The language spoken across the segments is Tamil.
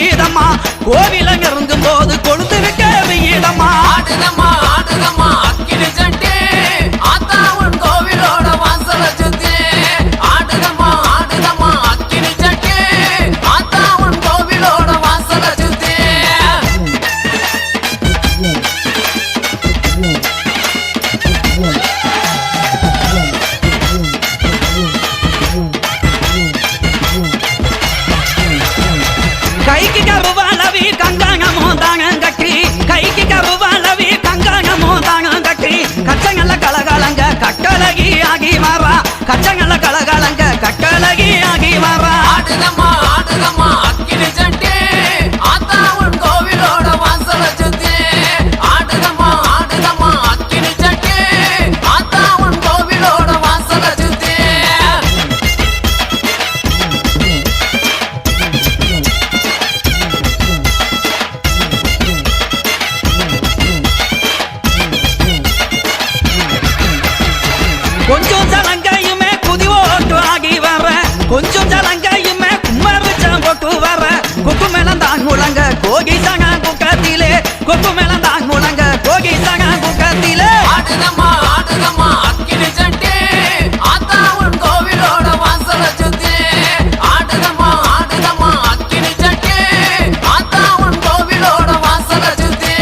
கோவிலங்க இருந்தும் போது கொழுந்து வைக்க வீடமா ஆடுதம்மா ஆடுதம்மா அக்கினி சட்டி ஆத்தா உன் கோவிலோட வாசல சுத்தி ஆடுதம்மா ஆடுதம்மா அக்கினி சட்டி ஆத்தா உன் கோவிலோட வாசல சுத்தி கைக்கு கருவாலவி கங்காங்கமோ தாங்க கட்டி கைக்கு கருவாலவி கங்காங்கமோ தாங்க கட்டி கச்சங்கல்ல கலகலங்க கட்டழகி ஆகி வரா கச்சங்கல்ல கலகலங்க கட்டழகி ஆகி வரா ஆடுதம்மா ஆடுதம்மா அக்கினி சட்டி ஆத்தா உன் கோவிலோட வாசல சுத்தி ஆடுதம்மா ஆடுதம்மா அக்கினி சட்டி ஆத்தா உன் கோவிலோட வாசல சுத்தி கொஞ்சம் ஜலங்கையுமே குதி ஓட்டு ஆகி வர கொஞ்சம் ஜலங்கையுமே கும்மரிச்சம் போட்டு வர கொக்கு மேலந்தான் முழங்க கோகி சங்க குக்கத்திலே கொக்கு மேலந்தான் முழங்க கோகி சங்க குக்கத்திலே ஆடுதம்மா ஆடுதம்மா அக்கினி சட்டி ஆத்தா உன் கோவிலோட வாசல சுத்தி ஆடுதம்மா ஆடுதம்மா அக்கினி சட்டி ஆத்தா உன் கோவிலோட வாசல சுத்தி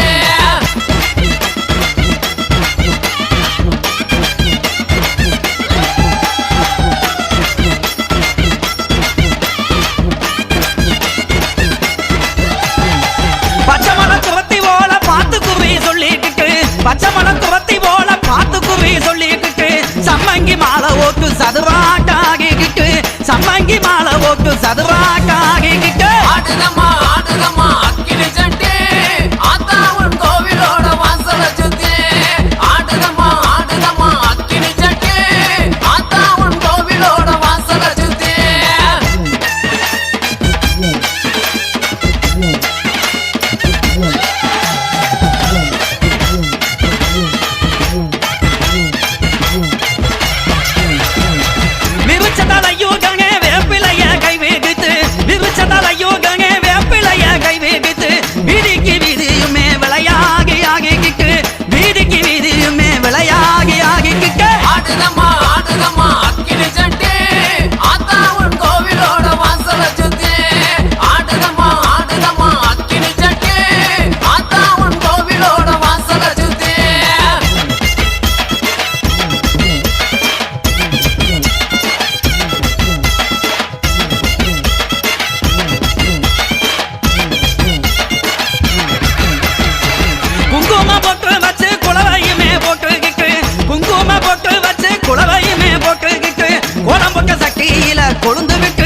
பச்சை மலை துரத்தி போல பார்த்து குறி சொல்லிக்கிட்டு பச்சை மலை துரத்தி போல பார்த்து குறி சொல்லிக்கிட்டு சம்மங்கி மாலை ஓட்டு சதுராட்டாகிக்கிட்டு சம்மங்கி மாலை ஓட்டு சதுராட்டாகிக்கிட்டு ஆடுதம்மா ஆடுதம்மா அக்கினி சட்டி ஆத்தா உன் கோவிலோட வாசல சுத்தி ஆடுதம்மா ஆடுதம்மா அக்கினி சட்டி ஆத்தா உன் கோவிலோட வாசல சுத்தி விருச்சதலையோகங்க வேப்பிலைய கை வேகித்து விருச்சதலையோகங்க வேப்பிலைய கை வேகித்து வீதிக்கு வீதியுமே விளையாகி ஆகிக்கிட்டு வீதிக்கு வீதியுமே விளையாகி ஆகிக்கிட்டு ஆடுதம்மா ஆடுதம்மா அக்கினி சட்டி ஆத்தா உன் கோவிலோட வாசல சுத்தி ஆடுதம்மா ஆடுதம்மா அக்கினி சட்டி ஆத்தா உன் கோவிலோட வாசல சுத்தி குங்கும பொட்டு வச்சு குளவையுமே போட்டுக்கிட்டு குங்கும பொட்டு வச்சு குளவையுமே போட்டுக்கிட்டு குழம்புக்க சட்டியில கொழுந்து விட்டு